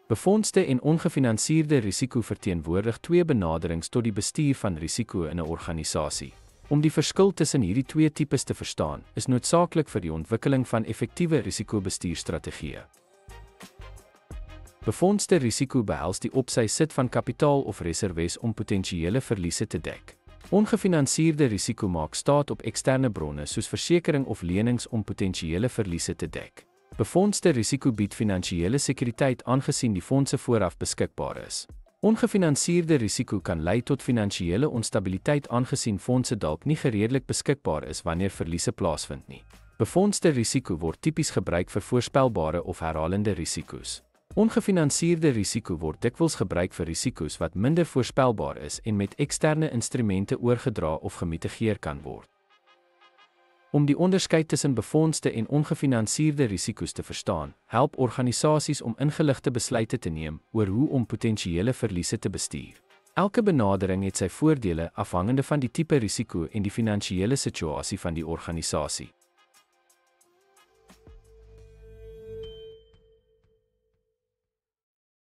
Befondste en ongefinansierde risiko verteenwoordig twee benaderings tot die bestuur van risiko in 'n organisasie. Om die verskil tussen hierdie twee tipes te verstaan, is noodsaaklik vir die ontwikkeling van effektiewe risikobestuurstrategieë. Befondste risiko behels die opsy sit van kapitaal of reserves om potensiële verliese te dek. Ongefinansierde risiko maak staat op eksterne bronne soos versekering of lenings om potensiële verliese te dek. Befondste risiko bied finansiële sekuriteit aangesien die fondse vooraf beskikbaar is. Ongefinansierde risiko kan lei tot finansiële onstabiliteit aangesien fondse dalk nie gereedelik beskikbaar is wanneer verliese plaasvind nie. Befondste risiko word tipies gebruik vir voorspelbare of herhalende risiko's. Ongefinansierde risiko word dikwels gebruik vir risiko's wat minder voorspelbaar is en met eksterne instrumente oorgedra of gemitigeer kan word. Om die onderskeid tussen befondste en ongefinansierde risiko's te verstaan, help organisasies om ingeligte besluite te neem oor hoe om potensiële verliese te bestuur. Elke benadering het sy voordele afhangende van die tipe risiko en die finansiële situasie van die organisasie.